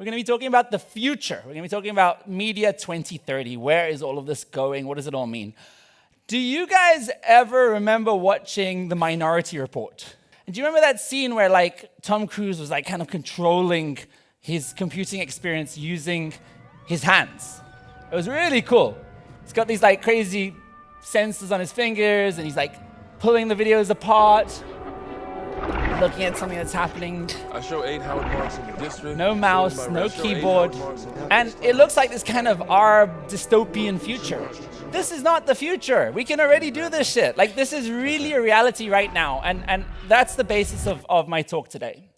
We're going to be talking about the future. We're going to be talking about media 2030. Where is all of this going? What does it all mean? Do you guys ever remember watching The Minority Report? And do you remember that scene where Tom Cruise was kind of controlling his computing experience using his hands? It was really cool. He's got these crazy sensors on his fingers, and he's pulling the videos apart, looking at something that's happening. I show 8 Howard marks in the district. No mouse, no keyboard. And it looks like this kind of our dystopian future. This is not the future. We can already do this shit. This is really a reality right now. And that's the basis of my talk today.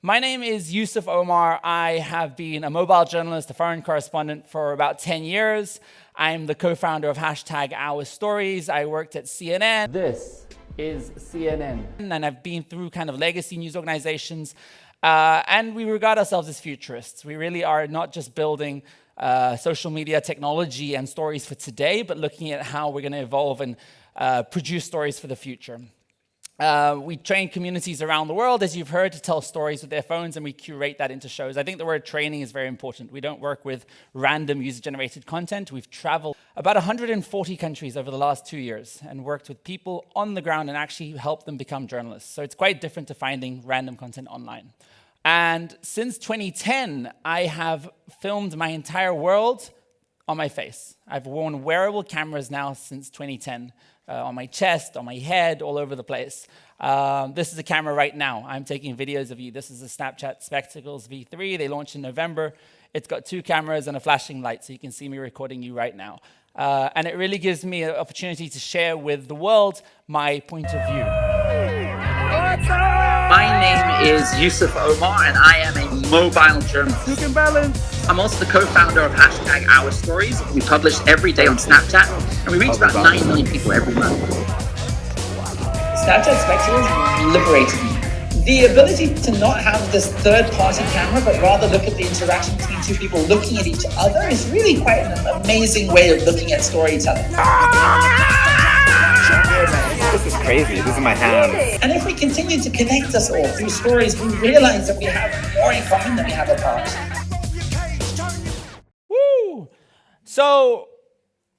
My name is Yusuf Omar. I have been a mobile journalist, a foreign correspondent for about 10 years. I'm the co-founder of #OurStories. I worked at CNN. This is CNN. And I've been through kind of legacy news organizations. And we regard ourselves as futurists. We really are not just building social media technology and stories for today, but looking at how we're going to evolve and produce stories for the future. We train communities around the world, as you've heard, to tell stories with their phones, and we curate that into shows. I think the word training is very important. We don't work with random user-generated content. We've traveled about 140 countries over the last 2 years and worked with people on the ground and actually helped them become journalists. So it's quite different to finding random content online. And since 2010, I have filmed my entire world on my face. I've worn wearable cameras now since 2010. On my chest, on my head, all over the place. This is a camera right now. I'm taking videos of you. This is the Snapchat Spectacles V3. They launched in November. It's got 2 cameras and a flashing light, so you can see me recording you right now. And it really gives me an opportunity to share with the world my point of view. My name is Yusuf Omar, and I am a mobile journalist. You can balance. I'm also the co-founder of #OurStories. We publish every day on Snapchat, and we reach about 9 million people every month. Snapchat Spectacles liberated me. The ability to not have this third-party camera, but rather look at the interaction between 2 people looking at each other is really quite an amazing way of looking at storytelling. This is crazy. This is my hands. And if we continue to connect us all through stories, we realize that we have more in common than we have apart. Woo! So,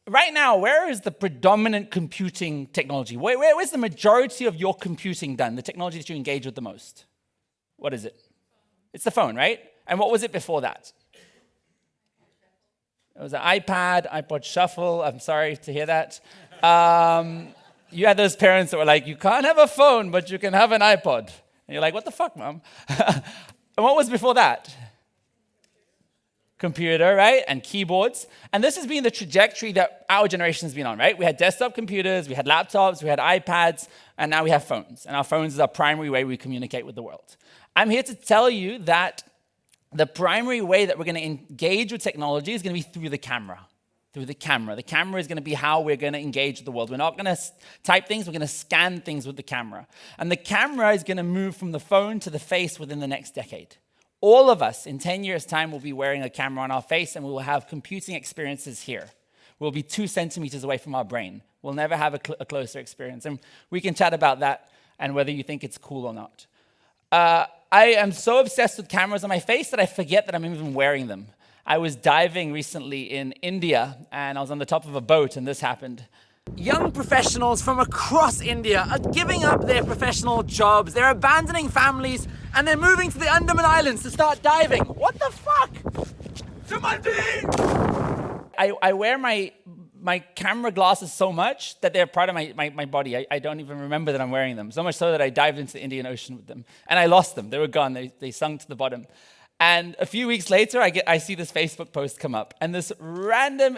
right now, where is the predominant computing technology? Where's the majority of your computing done? The technology that you engage with the most? What is it? It's the phone, right? And what was it before that? It was an iPad, iPod Shuffle. I'm sorry to hear that. You had those parents that were like, you can't have a phone, but you can have an iPod. And you're like, what the fuck, Mom? And what was before that? Computer, right? And keyboards. And this has been the trajectory that our generation has been on, right? We had desktop computers, we had laptops, we had iPads, and now we have phones. And our phones is our primary way we communicate with the world. I'm here to tell you that the primary way that we're going to engage with technology is going to be through the camera. Through the camera. The camera is going to be how we're going to engage with the world. We're not going to type things, we're going to scan things with the camera. And the camera is going to move from the phone to the face within the next decade. All of us, in 10 years' time, will be wearing a camera on our face, and we will have computing experiences here. We'll be 2 centimeters away from our brain. We'll never have a closer experience. And we can chat about that and whether you think it's cool or not. I am so obsessed with cameras on my face that I forget that I'm even wearing them. I was diving recently in India, and I was on the top of a boat, and this happened. Young professionals from across India are giving up their professional jobs, they're abandoning families, and they're moving to the Andaman Islands to start diving. What the fuck? I wear my camera glasses so much that they're part of my body. I don't even remember that I'm wearing them. So much so that I dived into the Indian Ocean with them. And I lost them. They were gone. They sunk to the bottom. And a few weeks later, I see this Facebook post come up. And this random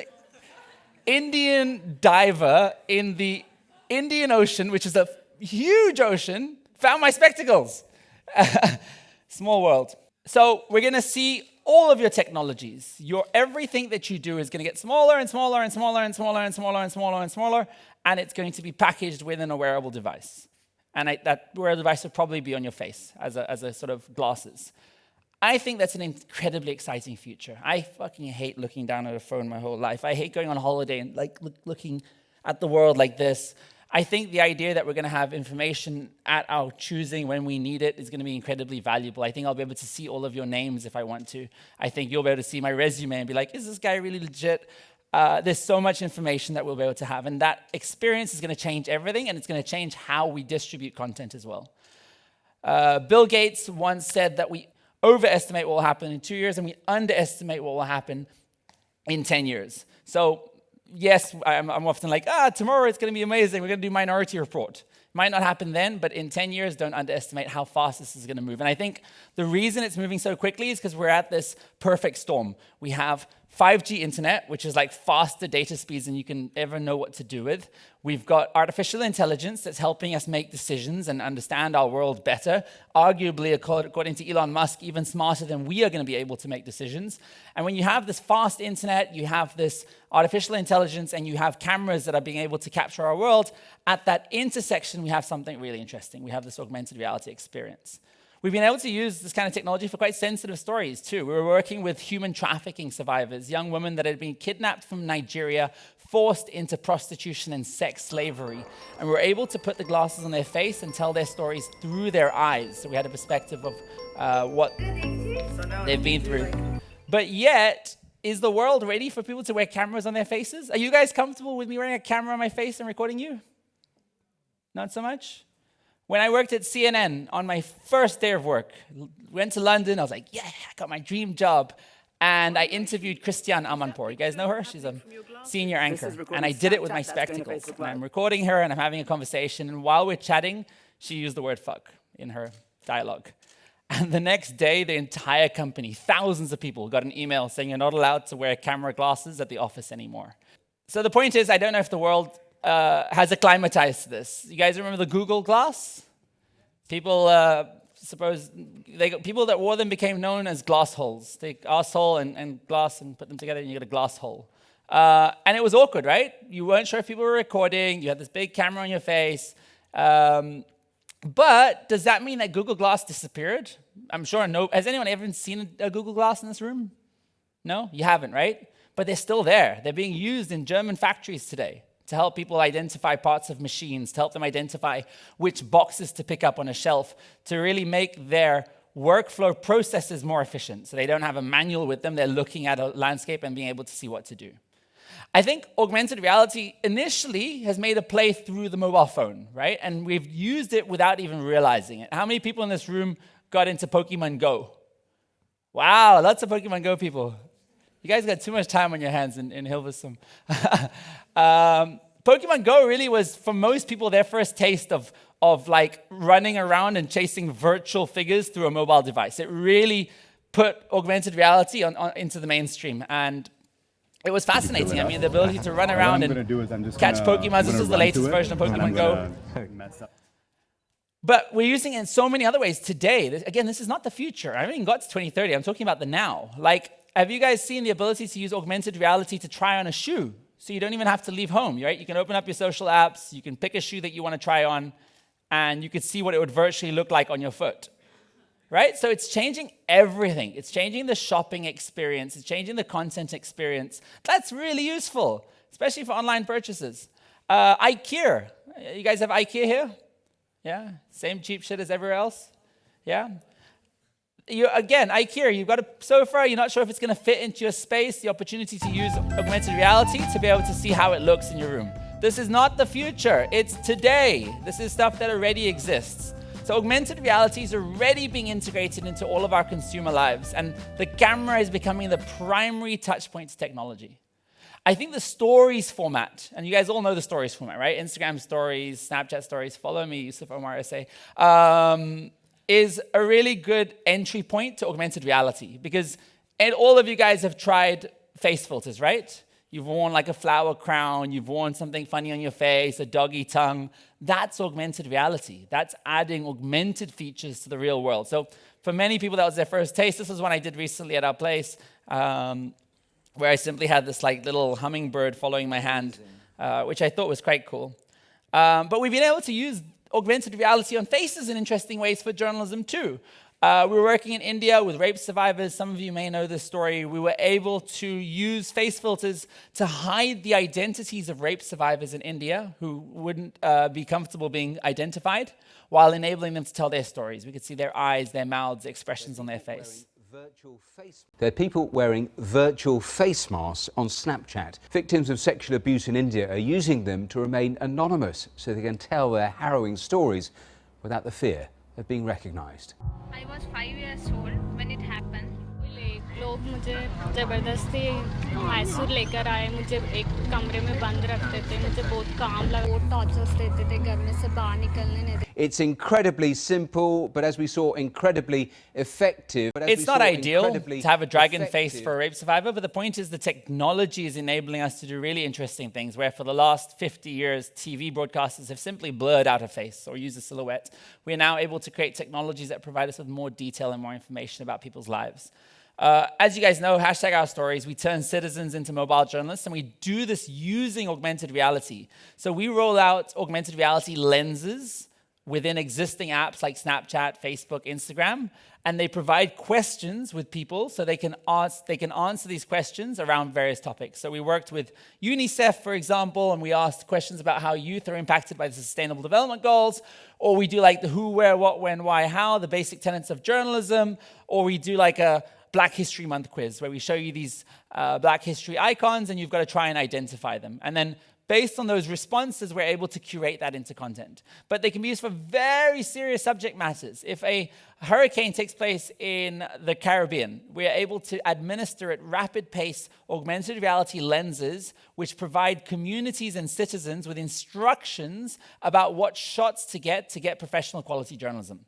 Indian diver in the Indian Ocean, which is a huge ocean, found my spectacles. Small world. So we're going to see all of your technologies. Everything that you do is going to get smaller and smaller and smaller and smaller and smaller and smaller and smaller, and it's going to be packaged within a wearable device. And that wearable device will probably be on your face as a sort of glasses. I think that's an incredibly exciting future. I fucking hate looking down at a phone my whole life. I hate going on holiday and looking at the world like this. I think the idea that we're going to have information at our choosing when we need it is going to be incredibly valuable. I think I'll be able to see all of your names if I want to. I think you'll be able to see my resume and be like, is this guy really legit? There's so much information that we'll be able to have. And that experience is going to change everything, and it's going to change how we distribute content as well. Bill Gates once said that we overestimate what will happen in 2 years and we underestimate what will happen in 10 years. So yes, I'm often like, tomorrow it's going to be amazing. We're going to do Minority Report. Might not happen then, but in 10 years, don't underestimate how fast this is going to move. And I think the reason it's moving so quickly is because we're at this perfect storm. We have 5G internet, which is like faster data speeds than you can ever know what to do with. We've got artificial intelligence that's helping us make decisions and understand our world better. Arguably, according to Elon Musk, even smarter than we are going to be able to make decisions. And when you have this fast internet, you have this artificial intelligence, and you have cameras that are being able to capture our world, at that intersection, we have something really interesting. We have this augmented reality experience. We've been able to use this kind of technology for quite sensitive stories, too. We were working with human trafficking survivors, young women that had been kidnapped from Nigeria, forced into prostitution and sex slavery. And we were able to put the glasses on their face and tell their stories through their eyes. So we had a perspective of what they've been through. But yet, is the world ready for people to wear cameras on their faces? Are you guys comfortable with me wearing a camera on my face and recording you? Not so much? When I worked at CNN on my first day of work, went to London, I was like, yeah, I got my dream job. And I interviewed Christiane Amanpour. You guys know her? She's a senior anchor. And I did it with my spectacles. And I'm recording her and I'm having a conversation. And while we're chatting, she used the word fuck in her dialogue. And the next day, the entire company, thousands of people, got an email saying you're not allowed to wear camera glasses at the office anymore. So the point is, I don't know if the world has acclimatized to this. You guys remember the Google Glass? People people that wore them became known as glass holes. Take asshole and glass and put them together and you get a glass hole. And it was awkward, right? You weren't sure if people were recording. You had this big camera on your face. But does that mean that Google Glass disappeared? I'm sure no. Has anyone ever seen a Google Glass in this room? No? You haven't, right? But they're still there. They're being used in German factories today to help people identify parts of machines, to help them identify which boxes to pick up on a shelf, to really make their workflow processes more efficient. So they don't have a manual with them. They're looking at a landscape and being able to see what to do. I think augmented reality initially has made a play through the mobile phone, right? And we've used it without even realizing it. How many people in this room got into Pokemon Go? Wow, lots of Pokemon Go people. You guys got too much time on your hands in Hilversum. Pokemon Go really was, for most people, their first taste of like running around and chasing virtual figures through a mobile device. It really put augmented reality into the mainstream. And it was fascinating. I mean, the ability to run around and catch Pokemon. This is the latest version of Pokemon Go. But we're using it in so many other ways today. Again, this is not the future. I haven't even got to 2030. I'm talking about the now. Like, have you guys seen the ability to use augmented reality to try on a shoe? So you don't even have to leave home, right? You can open up your social apps, you can pick a shoe that you want to try on, and you could see what it would virtually look like on your foot, right? So it's changing everything. It's changing the shopping experience. It's changing the content experience. That's really useful, especially for online purchases. IKEA. You guys have IKEA here? Yeah? Same cheap shit as everywhere else? Yeah? Again, IKEA, you've got a sofa, you're not sure if it's going to fit into your space, the opportunity to use augmented reality to be able to see how it looks in your room. This is not the future, it's today. This is stuff that already exists. So augmented reality is already being integrated into all of our consumer lives, and the camera is becoming the primary touch point to technology. I think the stories format, and you guys all know the stories format, right? Instagram stories, Snapchat stories, follow me, Yusuf Omar SA. Is a really good entry point to augmented reality because all of you guys have tried face filters, right? You've worn like a flower crown, you've worn something funny on your face, a doggy tongue. That's augmented reality. That's adding augmented features to the real world. So for many people, that was their first taste. This was one I did recently at our place where I simply had this like little hummingbird following my hand, which I thought was quite cool. But we've been able to use augmented reality on faces in interesting ways for journalism too. We were working in India with rape survivors. Some of you may know this story. We were able to use face filters to hide the identities of rape survivors in India who wouldn't be comfortable being identified, while enabling them to tell their stories. We could see their eyes, their mouths, expressions on their face. There are people wearing virtual face masks on Snapchat. Victims of sexual abuse in India are using them to remain anonymous so they can tell their harrowing stories without the fear of being recognised. I was 5 years old when it happened. लोग मुझे ज़बरदस्ती मैसूर लेकर आए, मुझे एक कमरे में बंद रखते थे, मुझे बहुत काम लगा, वो टॉर्चर्स देते थे, घर में से बाहर निकलने नहीं देते. It's incredibly simple, but as we saw, incredibly effective. It's not ideal to have a dragon face for a rape survivor, but the point is the technology is enabling us to do really interesting things, where for the last 50 years, TV broadcasters have simply blurred out a face or used a silhouette. We are now able to create technologies that provide us with more detail and more information about people's lives. As you guys know, #OurStories, we turn citizens into mobile journalists, and we do this using augmented reality. So we roll out augmented reality lenses within existing apps like Snapchat, Facebook, Instagram, and they provide questions with people so they can answer these questions around various topics. So we worked with UNICEF, for example, and we asked questions about how youth are impacted by the Sustainable Development Goals, or we do like the who, where, what, when, why, how, the basic tenets of journalism, or we do like a Black History Month quiz where we show you these Black History icons and you've got to try and identify them. And then based on those responses, we're able to curate that into content. But they can be used for very serious subject matters. If a hurricane takes place in the Caribbean, we're able to administer at rapid pace augmented reality lenses which provide communities and citizens with instructions about what shots to get professional quality journalism.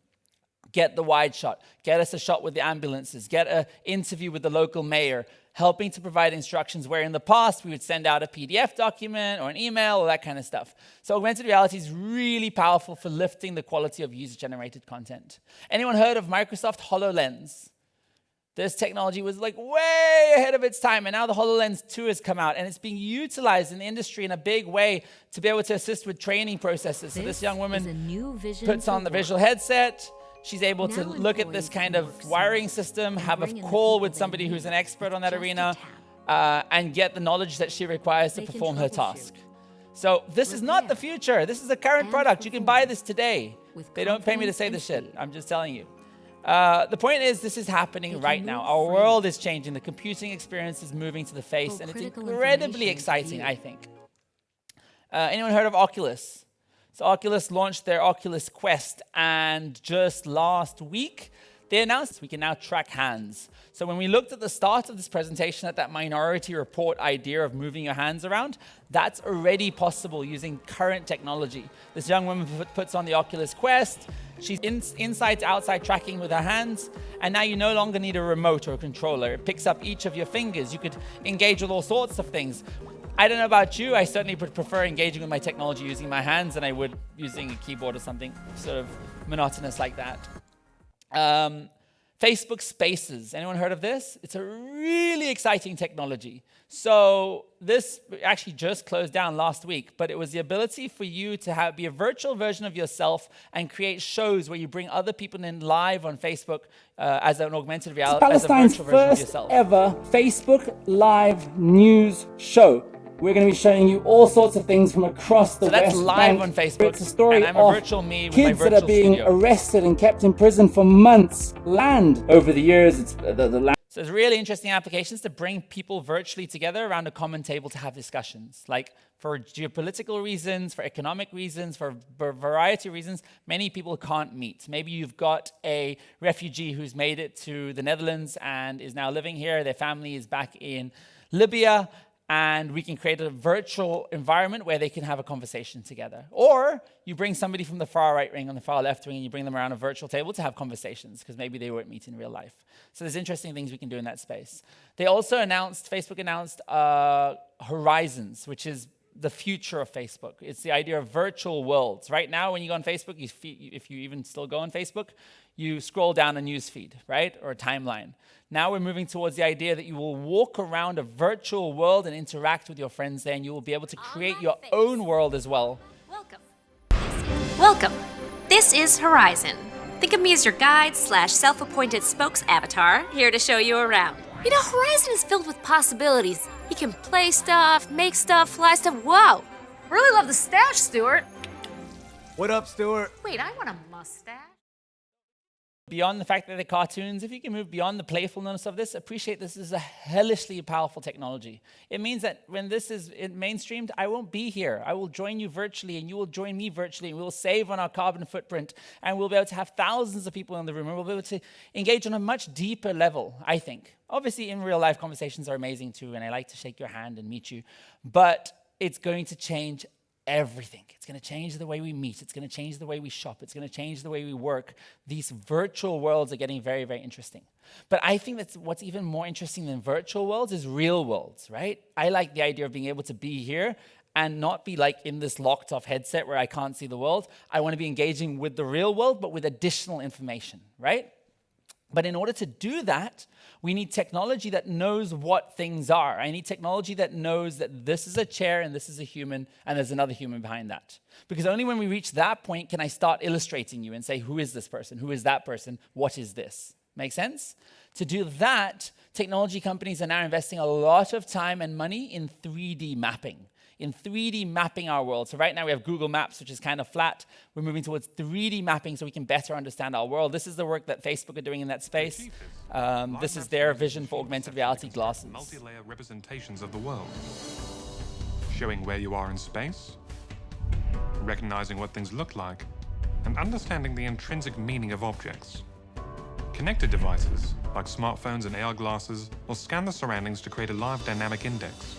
Get the wide shot, get us a shot with the ambulances, get an interview with the local mayor, helping to provide instructions where in the past we would send out a PDF document or an email or that kind of stuff. So augmented reality is really powerful for lifting the quality of user-generated content. Anyone heard of Microsoft HoloLens? This technology was like way ahead of its time, and now the HoloLens 2 has come out, and it's being utilized in the industry in a big way to be able to assist with training processes. So this young woman puts on the visual headset. She's able to look at this kind of wiring system, have a call with somebody who's an expert on that arena, and get the knowledge that she requires to perform her task. So this is not the future. This is a current product. You can buy this today. They don't pay me to say this shit. I'm just telling you. The point is, this is happening right now. Our world is changing. The computing experience is moving to the face, and it's incredibly exciting, I think. Anyone heard of Oculus? So Oculus launched their Oculus Quest, and just last week, they announced we can now track hands. So when we looked at the start of this presentation at that Minority Report idea of moving your hands around, that's already possible using current technology. This young woman puts on the Oculus Quest, she's inside to outside tracking with her hands, and now you no longer need a remote or a controller. It picks up each of your fingers. You could engage with all sorts of things. I don't know about you, I certainly would prefer engaging with my technology using my hands than I would using a keyboard or something sort of monotonous like that. Facebook Spaces, anyone heard of this? It's a really exciting technology. So this actually just closed down last week, but it was the ability for you to be a virtual version of yourself and create shows where you bring other people in live on Facebook as an augmented reality, as a virtual version of yourself. Palestine's first ever Facebook Live news show. We're going to be showing you all sorts of things from across the West Bank. So that's live on Facebook, it's a story and I'm a virtual me with my kids virtual that are being studio. arrested and kept in prison for months. Land over the years, it's the land. So there's really interesting applications to bring people virtually together around a common table to have discussions. Like for geopolitical reasons, for economic reasons, for a variety of reasons, many people can't meet. Maybe you've got a refugee who's made it to the Netherlands and is now living here. Their family is back in Libya. And we can create a virtual environment where they can have a conversation together. Or you bring somebody from the far right wing and the far left wing and you bring them around a virtual table to have conversations because maybe they won't meet in real life. So there's interesting things we can do in that space. They also Facebook announced Horizons, which is the future of Facebook. It's the idea of virtual worlds. Right now, when you go on Facebook, if you even still go on Facebook, you scroll down a news feed, right? Or a timeline. Now we're moving towards the idea that you will walk around a virtual world and interact with your friends there, and you will be able to create your own world as well. Welcome. This is Horizon, Think of me as your guide / self-appointed spokes avatar, here to show you around. You know, Horizon is filled with possibilities. You can play stuff, make stuff, fly stuff. Whoa! Really love the stash, Stuart. What up, Stuart? Wait, I want a mustache. Beyond the fact that they're cartoons, if you can move beyond the playfulness of this, appreciate this is a hellishly powerful technology. It means that when this is mainstreamed, I won't be here. I will join you virtually, and you will join me virtually, and we'll save on our carbon footprint, and we'll be able to have thousands of people in the room, and we'll be able to engage on a much deeper level, I think. Obviously, in real life, conversations are amazing too, and I like to shake your hand and meet you, but it's going to change everything. It's going to change the way we meet. It's going to change the way we shop. It's going to change the way we work. These virtual worlds are getting very, very interesting. But I think that's what's even more interesting than virtual worlds is real worlds, right? I like the idea of being able to be here and not be like in this locked off headset where I can't see the world. I want to be engaging with the real world, but with additional information, right? But in order to do that, we need technology that knows what things are. I need technology that knows that this is a chair and this is a human and there's another human behind that. Because only when we reach that point can I start illustrating you and say, who is this person? Who is that person? What is this? Make sense? To do that, technology companies are now investing a lot of time and money in 3D mapping. In 3D mapping our world. So right now we have Google Maps, which is kind of flat. We're moving towards 3D mapping so we can better understand our world. This is the work that Facebook are doing in that space. This is their vision for augmented reality glasses. Multi-layer representations of the world, showing where you are in space, recognizing what things look like, and understanding the intrinsic meaning of objects. Connected devices, like smartphones and AR glasses, will scan the surroundings to create a live dynamic index,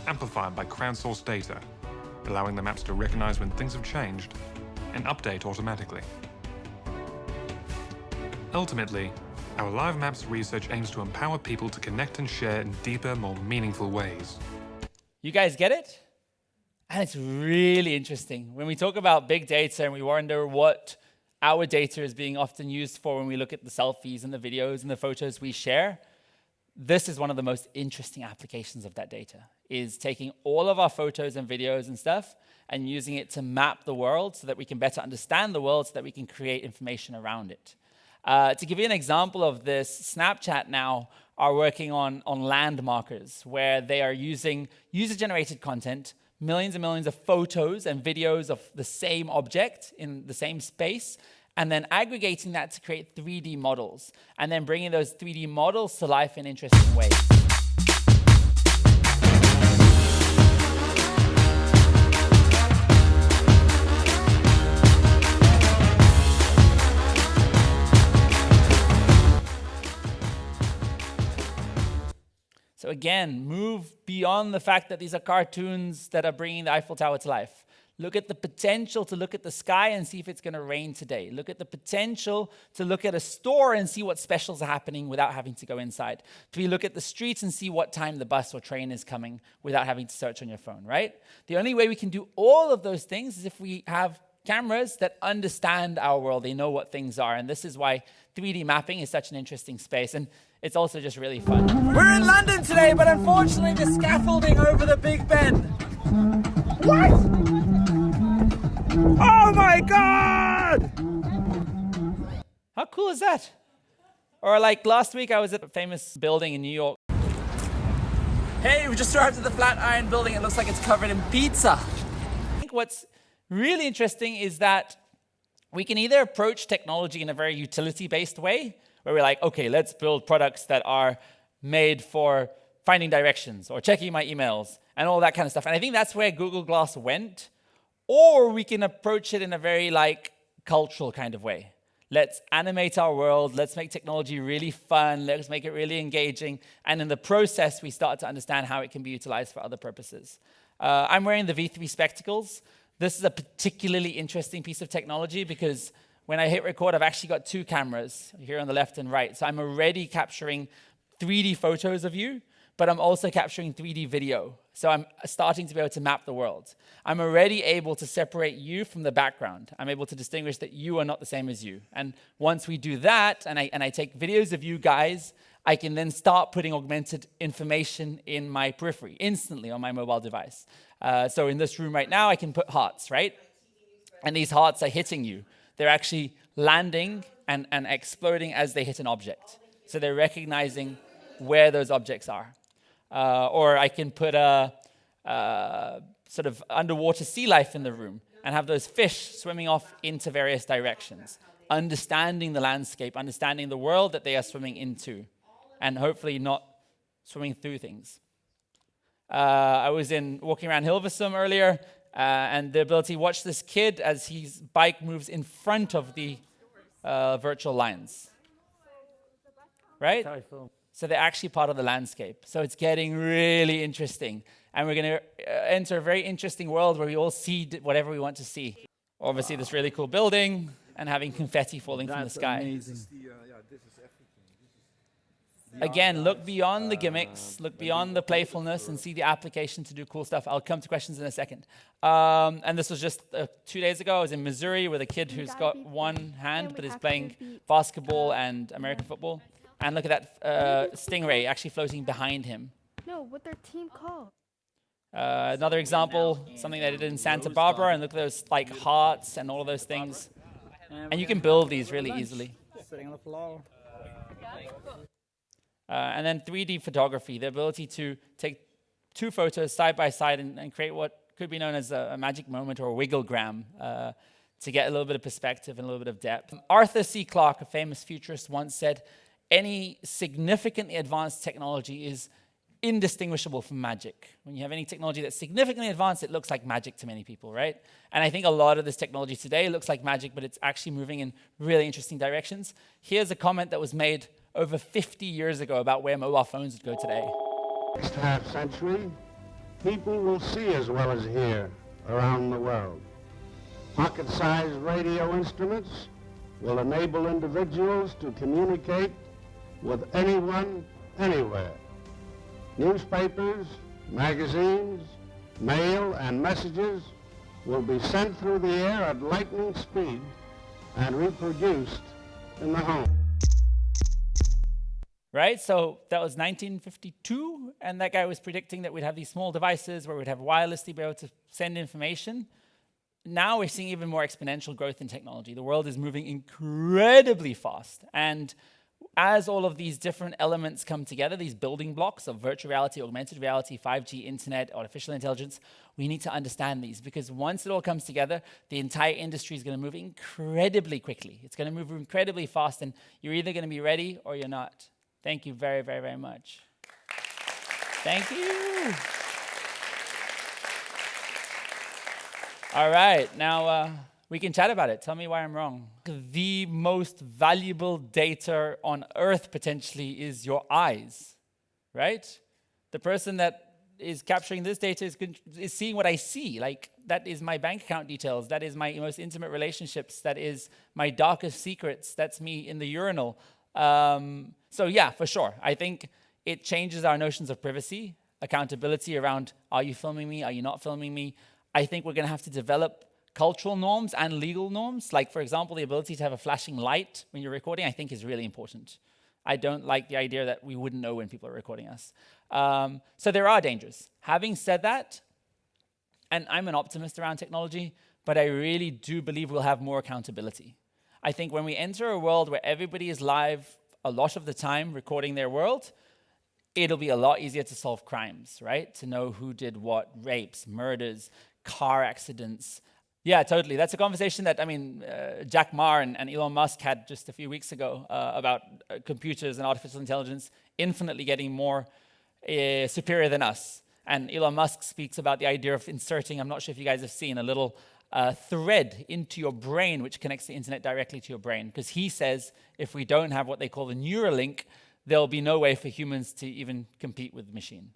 amplified by crowdsourced data, allowing the maps to recognize when things have changed and update automatically. Ultimately, our Live Maps research aims to empower people to connect and share in deeper, more meaningful ways. You guys get it? And it's really interesting. When we talk about big data and we wonder what our data is being often used for when we look at the selfies and the videos and the photos we share, this is one of the most interesting applications of that data, is taking all of our photos and videos and stuff and using it to map the world so that we can better understand the world so that we can create information around it. To give you an example of this, Snapchat now are working on land markers where they are using user-generated content, millions and millions of photos and videos of the same object in the same space, and then aggregating that to create 3D models, and then bringing those 3D models to life in interesting ways. So again, move beyond the fact that these are cartoons that are bringing the Eiffel Tower to life. Look at the potential to look at the sky and see if it's going to rain today. Look at the potential to look at a store and see what specials are happening without having to go inside. To look at the streets and see what time the bus or train is coming without having to search on your phone, right? The only way we can do all of those things is if we have cameras that understand our world. They know what things are. And this is why 3D mapping is such an interesting space. And it's also just really fun. We're in London today, but unfortunately the scaffolding over the Big Ben. What? Oh my God! How cool is that? Or like last week, I was at a famous building in New York. Hey, we just arrived at the Flatiron building. It looks like it's covered in pizza. I think what's really interesting is that we can either approach technology in a very utility-based way, where we're like, okay, let's build products that are made for finding directions or checking my emails and all that kind of stuff. And I think that's where Google Glass went. Or we can approach it in a very like cultural kind of way. Let's animate our world. Let's make technology really fun. Let's make it really engaging. And in the process, we start to understand how it can be utilized for other purposes. I'm wearing the V3 spectacles. This is a particularly interesting piece of technology because when I hit record, I've actually got two cameras here on the left and right. So I'm already capturing 3D photos of you, but I'm also capturing 3D video. So I'm starting to be able to map the world. I'm already able to separate you from the background. I'm able to distinguish that you are not the same as you. And once we do that, and I take videos of you guys, I can then start putting augmented information in my periphery instantly on my mobile device. So in this room right now, I can put hearts, right? And these hearts are hitting you. They're actually landing and exploding as they hit an object. So they're recognizing where those objects are. Or I can put a sort of underwater sea life in the room and have those fish swimming off into various directions, understanding the landscape, understanding the world that they are swimming into, and hopefully not swimming through things. I was walking around Hilversum earlier, and the ability to watch this kid as his bike moves in front of the virtual lines. Right? So they're actually part of the landscape. So it's getting really interesting. And we're going to enter a very interesting world where we all see whatever we want to see. Obviously, this really cool building and having confetti falling from the sky. Amazing. Again, look beyond the gimmicks, look beyond the playfulness, and see the application to do cool stuff. I'll come to questions in a second. And this was just 2 days ago. I was in Missouri with a kid who's got one hand but is playing basketball and American football. And look at that stingray actually floating behind him. No, what their team called? Another example, something they did in Santa Barbara, and look at those like hearts and all of those things. And you can build these really easily. Sitting on the floor. And then 3D photography, the ability to take two photos side by side and create what could be known as a magic moment or a wigglegram to get a little bit of perspective and a little bit of depth. Arthur C. Clarke, a famous futurist, once said, any significantly advanced technology is indistinguishable from magic. When you have any technology that's significantly advanced, it looks like magic to many people, right? And I think a lot of this technology today looks like magic, but it's actually moving in really interesting directions. Here's a comment that was made over 50 years ago about where mobile phones would go today. Next half century, people will see as well as hear around the world. Pocket-sized radio instruments will enable individuals to communicate with anyone, anywhere. Newspapers, magazines, mail, and messages will be sent through the air at lightning speed and reproduced in the home. Right, so that was 1952, and that guy was predicting that we'd have these small devices where we'd have wirelessly be able to send information. Now we're seeing even more exponential growth in technology. The world is moving incredibly fast, and as all of these different elements come together, these building blocks of virtual reality, augmented reality, 5G, internet, artificial intelligence, we need to understand these, because once it all comes together, the entire industry is going to move incredibly quickly. It's going to move incredibly fast, and you're either going to be ready or you're not. Thank you very, very, very much. Thank you. All right, now we can chat about it. Tell me why I'm wrong. The most valuable data on Earth potentially is your eyes, right? The person that is capturing this data is seeing what I see. Like, that is my bank account details. That is my most intimate relationships. That is my darkest secrets. That's me in the urinal. So yeah, for sure. I think it changes our notions of privacy, accountability around, are you filming me? Are you not filming me? I think we're going to have to develop cultural norms and legal norms. Like, for example, the ability to have a flashing light when you're recording, I think is really important. I don't like the idea that we wouldn't know when people are recording us. So there are dangers. Having said that, and I'm an optimist around technology, but I really do believe we'll have more accountability. I think when we enter a world where everybody is live a lot of the time recording their world, it'll be a lot easier to solve crimes, right? To know who did what, rapes, murders, car accidents. Yeah, totally. That's a conversation that, Jack Ma and Elon Musk had just a few weeks ago about computers and artificial intelligence infinitely getting more superior than us. And Elon Musk speaks about the idea of inserting, I'm not sure if you guys have seen, a little thread into your brain which connects the internet directly to your brain. Because he says if we don't have what they call the Neuralink, there'll be no way for humans to even compete with the machine.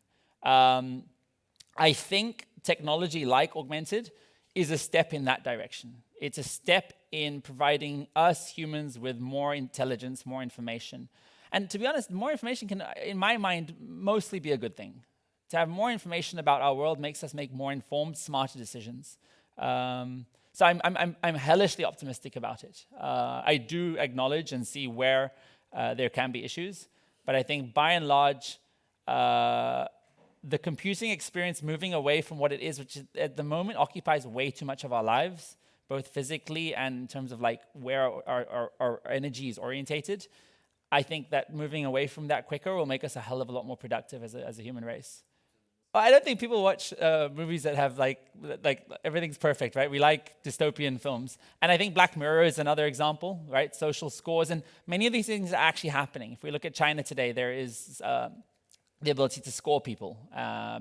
I think technology like Augmented is a step in that direction. It's a step in providing us humans with more intelligence, more information. And to be honest, more information can, in my mind, mostly be a good thing. To have more information about our world makes us make more informed, smarter decisions. So I'm hellishly optimistic about it. I do acknowledge and see where there can be issues, but I think by and large, the computing experience moving away from what it is, which is, at the moment occupies way too much of our lives, both physically and in terms of like where our energy is orientated, I think that moving away from that quicker will make us a hell of a lot more productive as a human race. I don't think people watch movies that have like everything's perfect, right? We like dystopian films. And I think Black Mirror is another example, right? Social scores, and many of these things are actually happening. If we look at China today, there is the ability to score people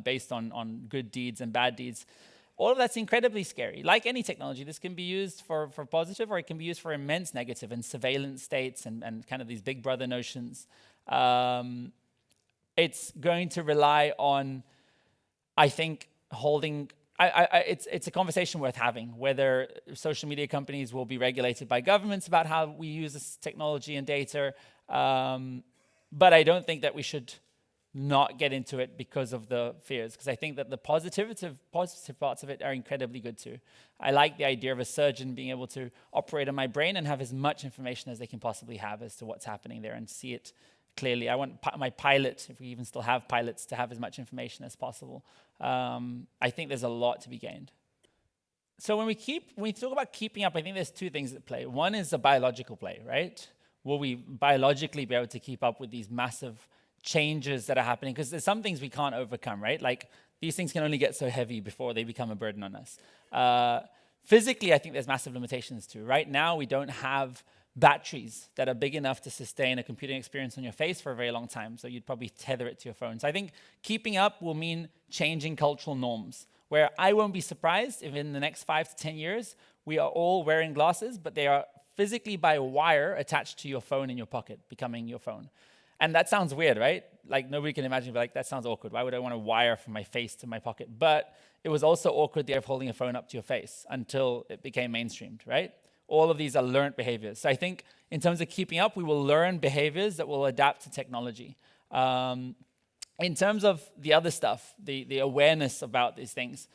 based on good deeds and bad deeds. All of that's incredibly scary. Like any technology, this can be used for positive, or it can be used for immense negative and surveillance states and kind of these big brother notions. It's going to rely on, I think, it's a conversation worth having, whether social media companies will be regulated by governments about how we use this technology and data. But I don't think that we should not get into it because of the fears, because I think that the positive parts of it are incredibly good too. I like the idea of a surgeon being able to operate on my brain and have as much information as they can possibly have as to what's happening there and see it clearly. I want my pilot, if we even still have pilots, to have as much information as possible. I think there's a lot to be gained. So when we talk about keeping up, I think there's two things at play. One is a biological play, right? Will we biologically be able to keep up with these massive changes that are happening? Because there's some things we can't overcome, right? Like these things can only get so heavy before they become a burden on us. Physically, I think there's massive limitations too. Right now, we don't have batteries that are big enough to sustain a computing experience on your face for a very long time. So you'd probably tether it to your phone. So I think keeping up will mean changing cultural norms, where I won't be surprised if in the next 5 to 10 years, we are all wearing glasses, but they are physically by wire attached to your phone in your pocket, becoming your phone. And that sounds weird, right? Like nobody can imagine, but like that sounds awkward. Why would I want to wire from my face to my pocket? But it was also awkward the idea of holding a phone up to your face until it became mainstreamed, right? All of these are learned behaviors. So I think in terms of keeping up, we will learn behaviors that will adapt to technology. In terms of the other stuff, the awareness about these things,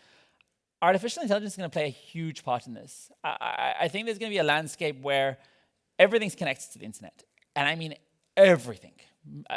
artificial intelligence is going to play a huge part in this. I think there's going to be a landscape where everything's connected to the internet. And I mean everything.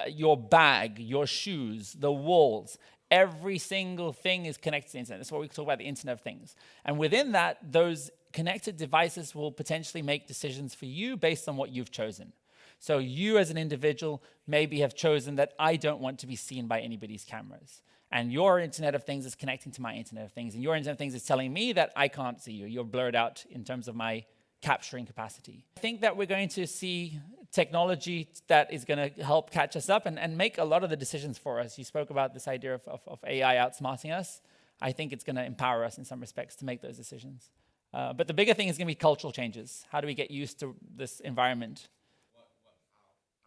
Your bag, your shoes, the walls, every single thing is connected to the internet. That's what we talk about, the Internet of Things. And within that, those connected devices will potentially make decisions for you based on what you've chosen. So you as an individual maybe have chosen that I don't want to be seen by anybody's cameras. And your Internet of Things is connecting to my Internet of Things. And your Internet of Things is telling me that I can't see you. You're blurred out in terms of my capturing capacity. I think that we're going to see technology that is going to help catch us up and make a lot of the decisions for us. You spoke about this idea of AI outsmarting us. I think it's going to empower us in some respects to make those decisions. But the bigger thing is going to be cultural changes. How do we get used to this environment?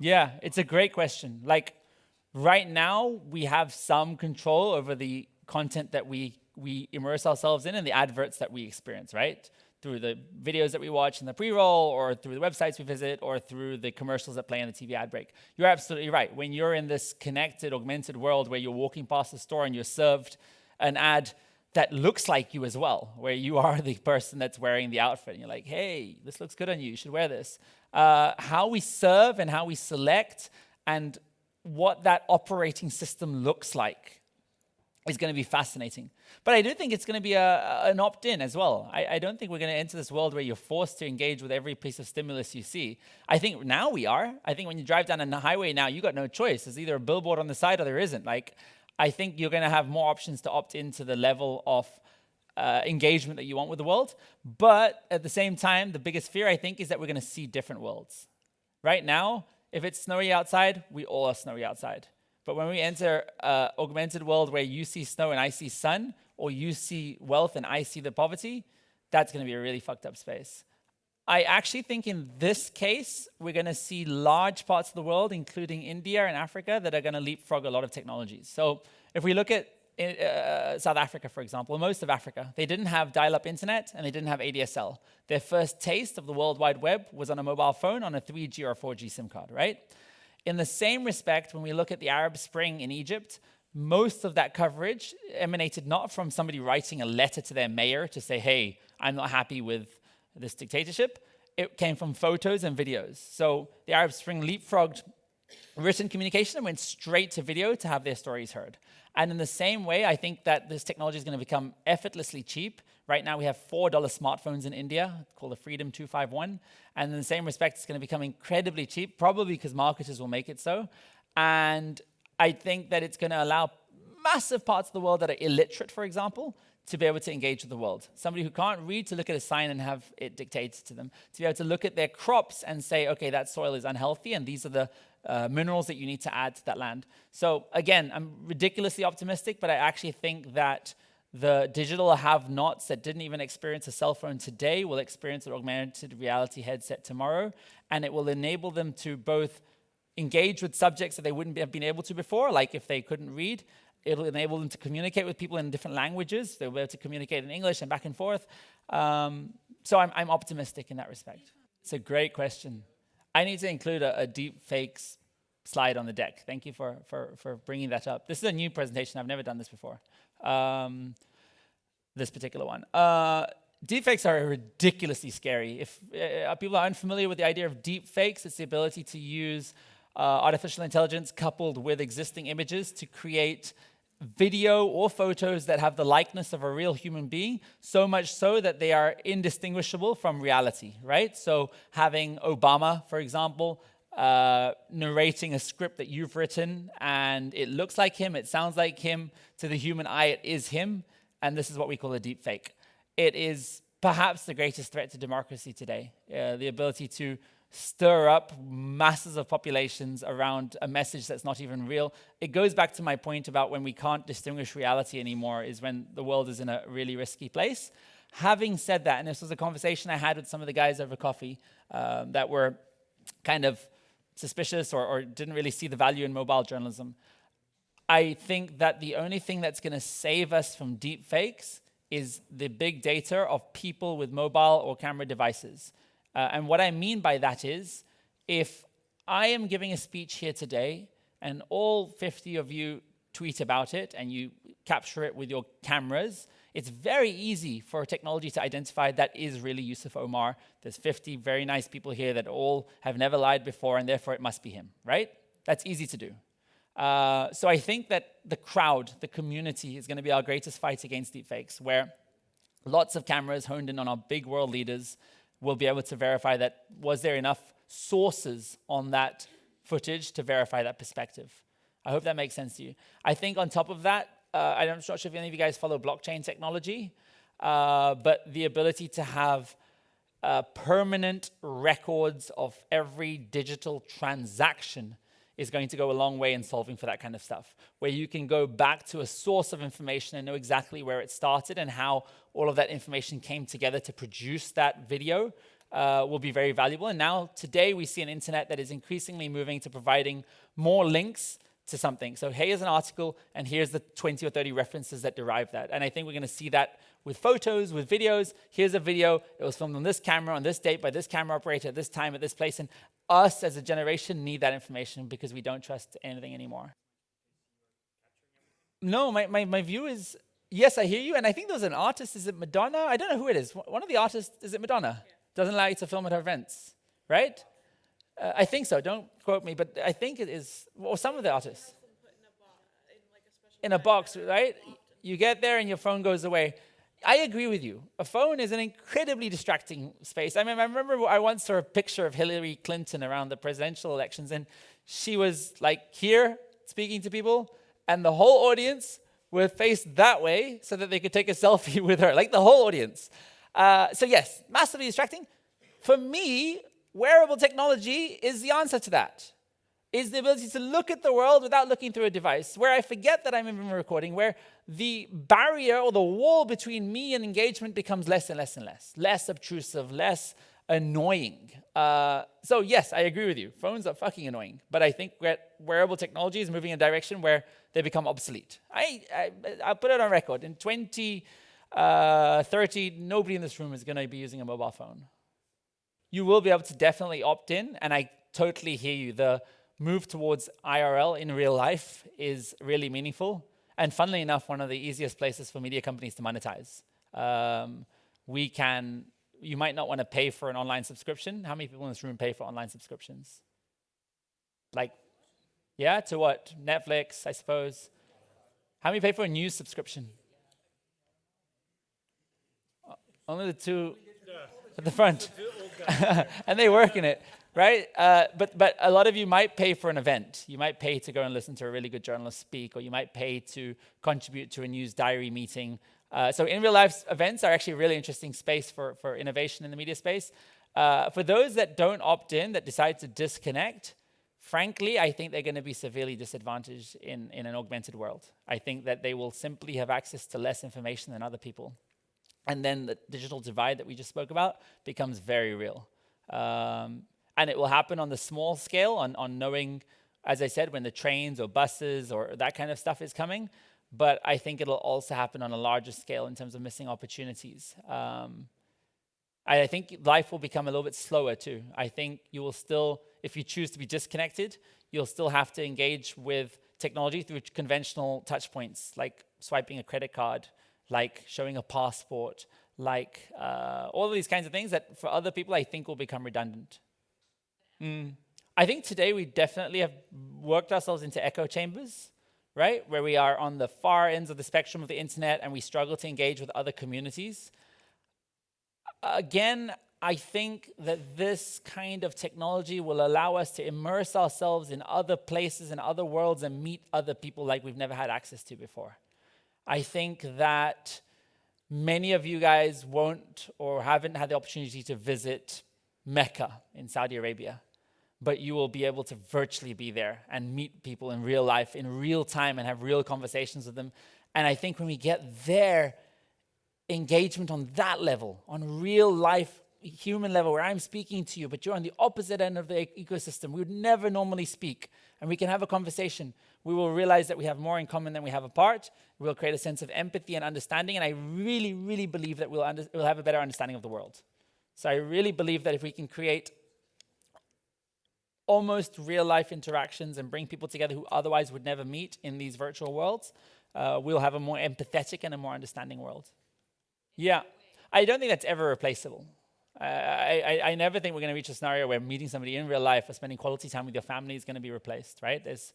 Yeah, it's a great question. Like right now, we have some control over the content that we immerse ourselves in and the adverts that we experience, right? Through the videos that we watch in the pre-roll, or through the websites we visit, or through the commercials that play in the TV ad break. You're absolutely right. When you're in this connected, augmented world where you're walking past a store and you're served an ad that looks like you as well, where you are the person that's wearing the outfit, and you're like, hey, this looks good on you, you should wear this. How we serve and how we select and what that operating system looks like is going to be fascinating. But I do think it's going to be an opt-in as well. I don't think we're going to enter this world where you're forced to engage with every piece of stimulus you see. I think now we are. I think when you drive down a highway now, you got no choice. There's either a billboard on the side or there isn't. Like, I think you're going to have more options to opt into the level of engagement that you want with the world. But at the same time, the biggest fear, I think, is that we're going to see different worlds. Right now, if it's snowy outside, we all are snowy outside. But when we enter an augmented world where you see snow and I see sun, or you see wealth and I see the poverty, that's going to be a really fucked up space. I actually think in this case, we're going to see large parts of the world, including India and Africa, that are going to leapfrog a lot of technologies. So if we look at South Africa, for example, most of Africa, they didn't have dial-up internet and they didn't have ADSL. Their first taste of the World Wide Web was on a mobile phone on a 3G or 4G SIM card, right? In the same respect, when we look at the Arab Spring in Egypt, most of that coverage emanated not from somebody writing a letter to their mayor to say, hey, I'm not happy with this dictatorship. It came from photos and videos. So the Arab Spring leapfrogged written communication and went straight to video to have their stories heard. And in the same way, I think that this technology is going to become effortlessly cheap. Right now, we have $4 smartphones in India called the Freedom 251. And in the same respect, it's going to become incredibly cheap, probably because marketers will make it so. And I think that it's going to allow massive parts of the world that are illiterate, for example, to be able to engage with the world. Somebody who can't read to look at a sign and have it dictated to them. To be able to look at their crops and say, okay, that soil is unhealthy and these are the minerals that you need to add to that land. So again, I'm ridiculously optimistic, but I actually think that the digital have-nots that didn't even experience a cell phone today will experience an augmented reality headset tomorrow, and it will enable them to both engage with subjects that they wouldn't have been able to before, like if they couldn't read. It'll enable them to communicate with people in different languages. They'll be able to communicate in English and back and forth. So I'm optimistic in that respect. It's a great question. I need to include a deep fakes slide on the deck. Thank you for bringing that up. This is a new presentation. I've never done this before, this particular one. Deepfakes are ridiculously scary. If people are unfamiliar with the idea of deepfakes, it's the ability to use artificial intelligence coupled with existing images to create video or photos that have the likeness of a real human being, so much so that they are indistinguishable from reality, right? So having Obama, for example, narrating a script that you've written, and it looks like him, it sounds like him, to the human eye it is him, and this is what we call a deep fake. It is perhaps the greatest threat to democracy today, the ability to stir up masses of populations around a message that's not even real. It goes back to my point about when we can't distinguish reality anymore is when the world is in a really risky place. Having said that, and this was a conversation I had with some of the guys over coffee that were kind of suspicious or didn't really see the value in mobile journalism, I think that the only thing that's going to save us from deep fakes is the big data of people with mobile or camera devices. And what I mean by that is, if I am giving a speech here today and all 50 of you tweet about it and you capture it with your cameras, it's very easy for technology to identify that is really Yusuf Omar. There's 50 very nice people here that all have never lied before, and therefore it must be him, right? That's easy to do. So I think that the crowd, the community, is going to be our greatest fight against deepfakes, where lots of cameras honed in on our big world leaders will be able to verify that, was there enough sources on that footage to verify that perspective. I hope that makes sense to you. I think on top of that, I'm not sure if any of you guys follow blockchain technology, but the ability to have permanent records of every digital transaction is going to go a long way in solving for that kind of stuff, where you can go back to a source of information and know exactly where it started and how all of that information came together to produce that video will be very valuable. And now, today, we see an internet that is increasingly moving to providing more links to something. So here's an article, and here's the 20 or 30 references that derive that. And I think we're going to see that with photos, with videos. Here's a video. It was filmed on this camera, on this date, by this camera operator, at this time, at this place. And us, as a generation, need that information because we don't trust anything anymore. No, my view is, yes, I hear you. And I think there's an artist. Is it Madonna? I don't know who it is. One of the artists, is it Madonna? Yeah. Doesn't allow you to film at her events, right? I think so. Don't quote me, but I think it is, or some of the artists. In a box, right? You get there and your phone goes away. I agree with you. A phone is an incredibly distracting space. I mean, I remember I once saw a picture of Hillary Clinton around the presidential elections, and she was like here speaking to people, and the whole audience were faced that way so that they could take a selfie with her, like the whole audience. So yes, massively distracting. For me, wearable technology is the answer to that. Is the ability to look at the world without looking through a device, where I forget that I'm even recording, where the barrier or the wall between me and engagement becomes less and less and less obtrusive, less annoying. So yes, I agree with you. Phones are fucking annoying, but I think wearable technology is moving in a direction where they become obsolete. I'll put it on record. In 2030, nobody in this room is going to be using a mobile phone. You will be able to definitely opt in, and I totally hear you. The move towards IRL in real life is really meaningful. And funnily enough, one of the easiest places for media companies to monetize. You might not want to pay for an online subscription. How many people in this room pay for online subscriptions? Like Yeah, to what? Netflix, I suppose. How many pay for a news subscription? Only the two at the front. And they work in it, right? But a lot of you might pay for an event. You might pay to go and listen to a really good journalist speak, or you might pay to contribute to a news diary meeting. So in real life events are actually a really interesting space for innovation in the media space. For those that don't opt in, that decide to disconnect, frankly, I think they're going to be severely disadvantaged in an augmented world. I think that they will simply have access to less information than other people. And then the digital divide that we just spoke about becomes very real. And it will happen on the small scale, on knowing, as I said, when the trains or buses or that kind of stuff is coming. But I think it'll also happen on a larger scale in terms of missing opportunities. I think life will become a little bit slower too. I think you will still, if you choose to be disconnected, you'll still have to engage with technology through conventional touch points, like swiping a credit card, like showing a passport, like all of these kinds of things that for other people I think will become redundant. I think today we definitely have worked ourselves into echo chambers, right? Where we are on the far ends of the spectrum of the internet and we struggle to engage with other communities. Again, I think that this kind of technology will allow us to immerse ourselves in other places and other worlds and meet other people like we've never had access to before. I think that many of you guys won't or haven't had the opportunity to visit Mecca in Saudi Arabia, but you will be able to virtually be there and meet people in real life, in real time, and have real conversations with them. And I think when we get there, engagement on that level, on real life, human level, where I'm speaking to you, but you're on the opposite end of the ecosystem. We would never normally speak, and we can have a conversation. We will realize that we have more in common than we have apart. We'll create a sense of empathy and understanding, and I really, really believe that we'll have a better understanding of the world. So I really believe that if we can create almost real-life interactions and bring people together who otherwise would never meet in these virtual worlds, we'll have a more empathetic and a more understanding world. Yeah, I don't think that's ever replaceable. I never think we're going to reach a scenario where meeting somebody in real life or spending quality time with your family is going to be replaced, right? There's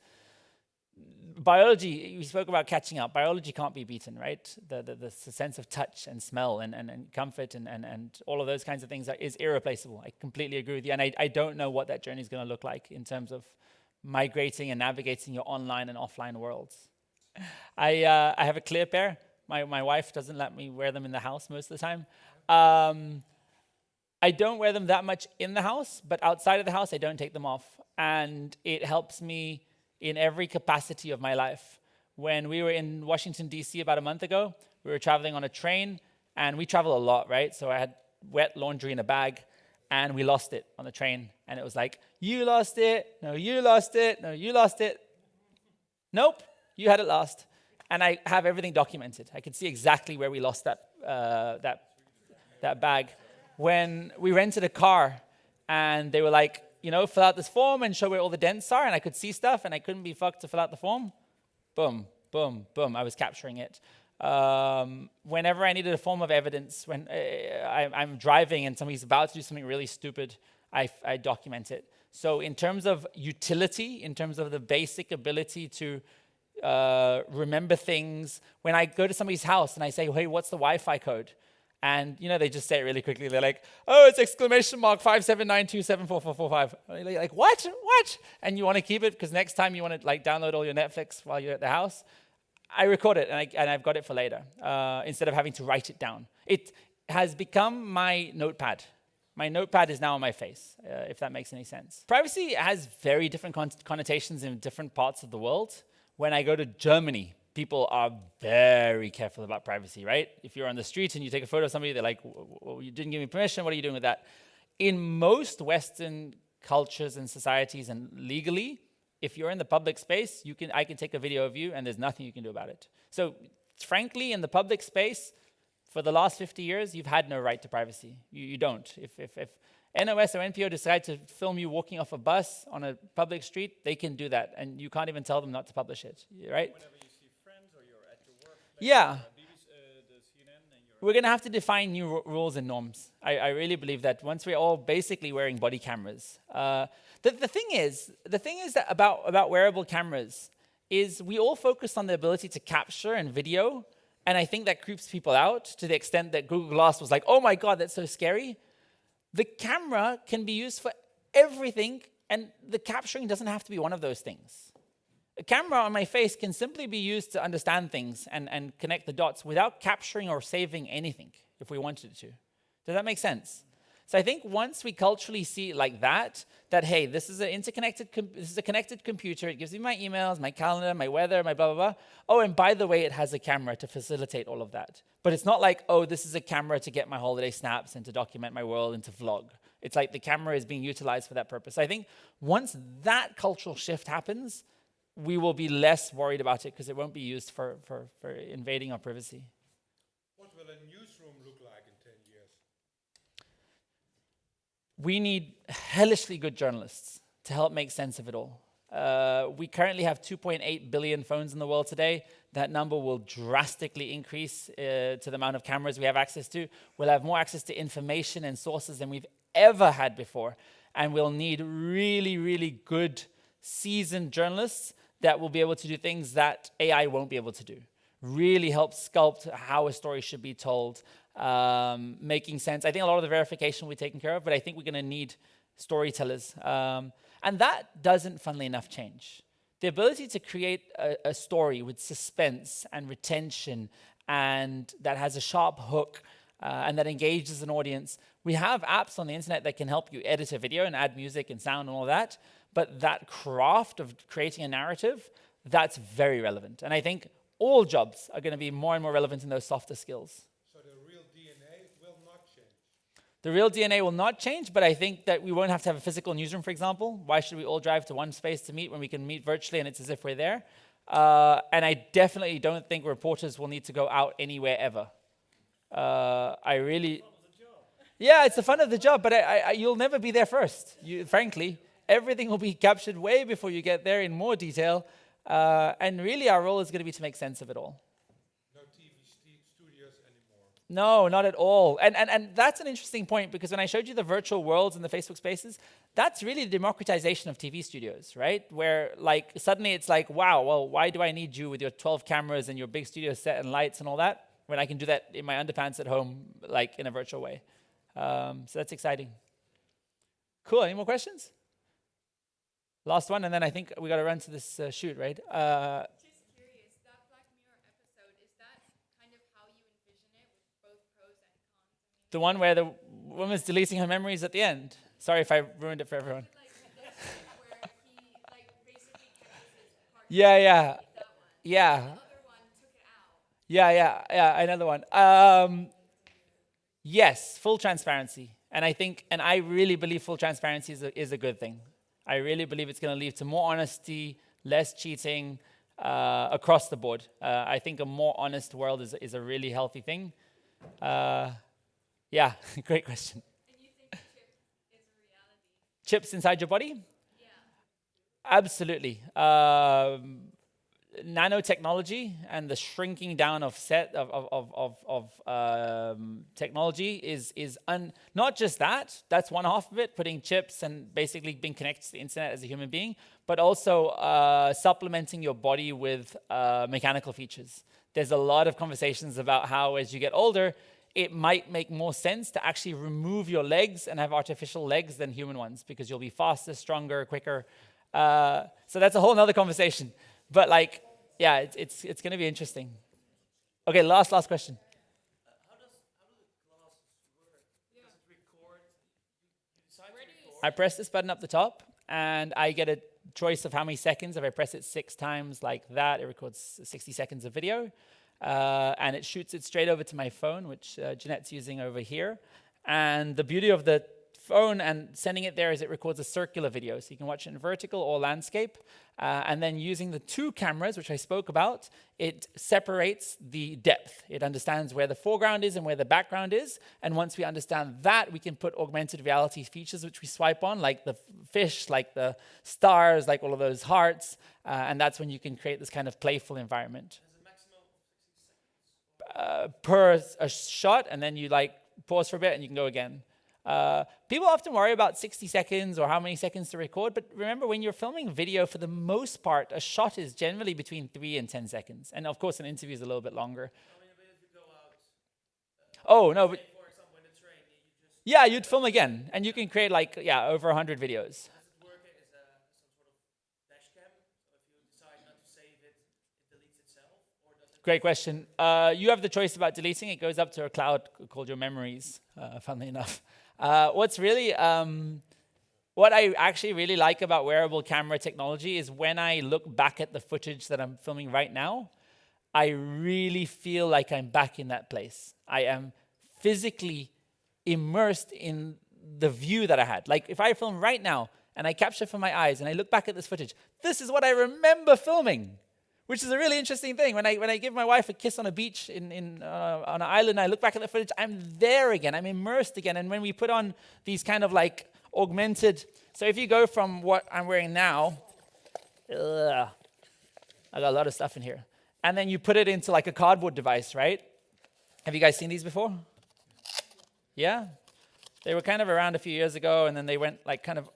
biology, we spoke about catching up. Biology can't be beaten, right? The sense of touch and smell and comfort and all of those kinds of things is irreplaceable. I completely agree with you. And I don't know what that journey is going to look like in terms of migrating and navigating your online and offline worlds. I have a clear pair. My wife doesn't let me wear them in the house most of the time. I don't wear them that much in the house, but outside of the house, I don't take them off. And it helps me in every capacity of my life. When we were in Washington, D.C. about a month ago, we were traveling on a train, and we travel a lot, right? So I had wet laundry in a bag, and we lost it on the train. And it was like, you lost it, no, you lost it, no, you lost it. Nope, you had it last. And I have everything documented. I can see exactly where we lost that bag. When we rented a car, and they were like, fill out this form and show where all the dents are, and I could see stuff, and I couldn't be fucked to fill out the form. Boom, boom, boom, I was capturing it. Whenever I needed a form of evidence, when I'm driving and somebody's about to do something really stupid, I document it. So in terms of utility, in terms of the basic ability to remember things, when I go to somebody's house and I say, hey, what's the Wi-Fi code? And, they just say it really quickly. They're like, oh, it's !579274445. Like, what? And you want to keep it because next time you want to download all your Netflix while you're at the house. I record it and I've got it for later instead of having to write it down. It has become my notepad. My notepad is now on my face, if that makes any sense. Privacy has very different connotations in different parts of the world. When I go to Germany, people are very careful about privacy, right? If you're on the street and you take a photo of somebody, they're like, well, you didn't give me permission, what are you doing with that? In most Western cultures and societies and legally, if you're in the public space, I can take a video of you and there's nothing you can do about it. So frankly, in the public space, for the last 50 years, you've had no right to privacy. You don't. If NOS or NPO decide to film you walking off a bus on a public street, they can do that, and you can't even tell them not to publish it, right? Whenever you see friends or you're at your workplace, yeah. the CNN and your we're going to have to define new rules and norms. I really believe that once we're all basically wearing body cameras. The thing is that about wearable cameras is we all focus on the ability to capture and video, and I think that creeps people out to the extent that Google Glass was like, oh my God, that's so scary. The camera can be used for everything, and the capturing doesn't have to be one of those things. A camera on my face can simply be used to understand things and connect the dots without capturing or saving anything if we wanted to. Does that make sense? So I think once we culturally see it like that hey, this is a connected computer. It gives me my emails, my calendar, my weather, my blah, blah, blah. Oh, and by the way, it has a camera to facilitate all of that. But it's not like, oh, this is a camera to get my holiday snaps and to document my world and to vlog. It's like the camera is being utilized for that purpose. I think once that cultural shift happens, we will be less worried about it because it won't be used for invading our privacy. What will a newsroom look like in 10 years? We need hellishly good journalists to help make sense of it all. We currently have 2.8 billion phones in the world today. That number will drastically increase to the amount of cameras we have access to. We'll have more access to information and sources than we've ever had before. And we'll need really, really good, seasoned journalists that will be able to do things that AI won't be able to do. Really help sculpt how a story should be told, making sense. I think a lot of the verification will be taken care of, but I think we're going to need storytellers. And that doesn't, funnily enough, change. The ability to create a story with suspense and retention and that has a sharp hook and that engages an audience. We have apps on the internet that can help you edit a video and add music and sound and all that, but that craft of creating a narrative, that's very relevant. And I think all jobs are going to be more and more relevant in those softer skills. So the real DNA will not change? The real DNA will not change, but I think that we won't have to have a physical newsroom, for example. Why should we all drive to one space to meet when we can meet virtually and it's as if we're there? And I definitely don't think reporters will need to go out anywhere ever. Yeah, it's the fun of the job, but you'll never be there first, frankly. Everything will be captured way before you get there in more detail. And really our role is going to be to make sense of it all. No TV studios anymore. No, not at all. And that's an interesting point because when I showed you the virtual worlds in the Facebook spaces, that's really the democratization of TV studios, right? Where like suddenly it's like, wow, well, why do I need you with your 12 cameras and your big studio set and lights and all that when I can do that in my underpants at home, like in a virtual way? So that's exciting. Cool, any more questions? Last one, and then I think we got to run to this shoot, right? Just curious, that Black Mirror episode, is that kind of how you envision it with both pros and cons? The one where the woman's deleting her memories at the end. Sorry if I ruined it for everyone. Where he basically catches his partner. Yeah. That one. Yeah. The other one took it out. Yeah, another one. Yes, full transparency. And I really believe full transparency is a good thing. I really believe it's going to lead to more honesty, less cheating across the board. I think a more honest world is a really healthy thing. Yeah, great question. And you think chip is a reality? Chips inside your body? Yeah. Absolutely. Nanotechnology and the shrinking down of technology is not just that. That's one half of it, putting chips and basically being connected to the internet as a human being, but also supplementing your body with mechanical features. There's a lot of conversations about how as you get older, it might make more sense to actually remove your legs and have artificial legs than human ones because you'll be faster, stronger, quicker. So that's a whole nother conversation. But like, yeah, it's going to be interesting. Okay, last question. How do the glasses work? Does it record? You decide to record? I press this button up the top, and I get a choice of how many seconds. If I press it 6 times like that, it records 60 seconds of video. And it shoots it straight over to my phone, which Jeanette's using over here. And the beauty of the phone and sending it there is it records a circular video, so you can watch it in vertical or landscape. And then using the 2 cameras, which I spoke about, it separates the depth. It understands where the foreground is and where the background is. And once we understand that, we can put augmented reality features which we swipe on, like the fish, like the stars, like all of those hearts. And that's when you can create this kind of playful environment. per a shot, and then you like pause for a bit and you can go again. People often worry about 60 seconds or how many seconds to record, but remember when you're filming video, for the most part, a shot is generally between 3 and 10 seconds. And of course, an interview is a little bit longer. Oh, no, but yeah, you'd film again, and you can create like, yeah, over 100 videos. Great question. You have the choice about deleting. It goes up to a cloud called your memories, funnily enough. What I actually really like about wearable camera technology is when I look back at the footage that I'm filming right now, I really feel like I'm back in that place. I am physically immersed in the view that I had. Like if I film right now and I capture from my eyes and I look back at this footage, this is what I remember filming. Which is a really interesting thing. When I give my wife a kiss on a beach on an island, I look back at the footage, I'm there again, I'm immersed again. And when we put on these kind of like augmented, so if you go from what I'm wearing now, I got a lot of stuff in here. And then you put it into like a cardboard device, right? Have you guys seen these before? Yeah? They were kind of around a few years ago, and then they went like kind of,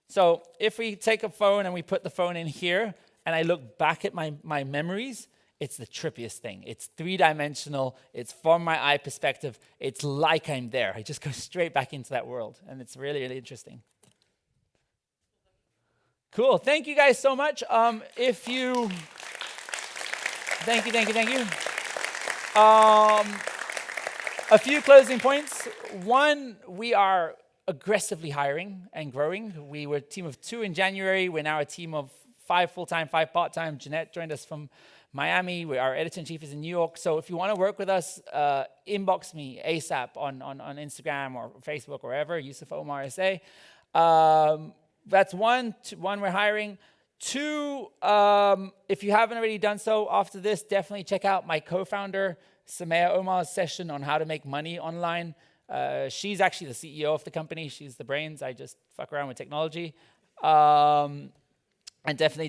so if we take a phone and we put the phone in here, and I look back at my memories, it's the trippiest thing. It's 3-dimensional. It's from my eye perspective. It's like I'm there. I just go straight back into that world. And it's really, really interesting. Cool. Thank you guys so much. Thank you. A few closing points. One, we are aggressively hiring and growing. We were a team of 2 in January. We're now a team of 5 full-time, 5 part-time. Jeanette joined us from Miami. Our editor-in-chief is in New York. So if you want to work with us, inbox me ASAP on Instagram or Facebook or wherever, Yusuf Omar SA. That's one. One, we're hiring. 2, if you haven't already done so, after this, definitely check out my co-founder, Samaya Omar's session on how to make money online. She's actually the CEO of the company. She's the brains. I just fuck around with technology. And definitely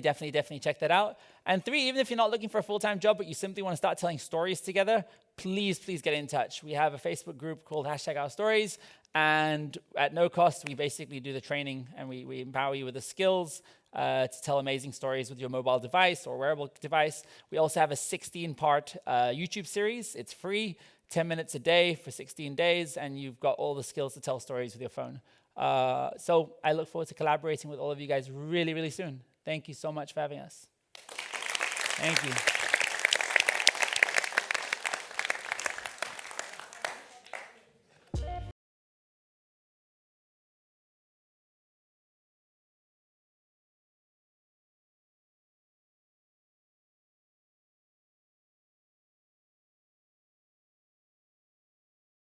check that out. And 3, even if you're not looking for a full-time job, but you simply want to start telling stories together, please get in touch. We have a Facebook group called #OurStories, and at no cost, we basically do the training, and we empower you with the skills to tell amazing stories with your mobile device or wearable device. We also have a 16-part YouTube series. It's free, 10 minutes a day for 16 days, and you've got all the skills to tell stories with your phone. So I look forward to collaborating with all of you guys really, really soon. Thank you so much for having us. Thank you.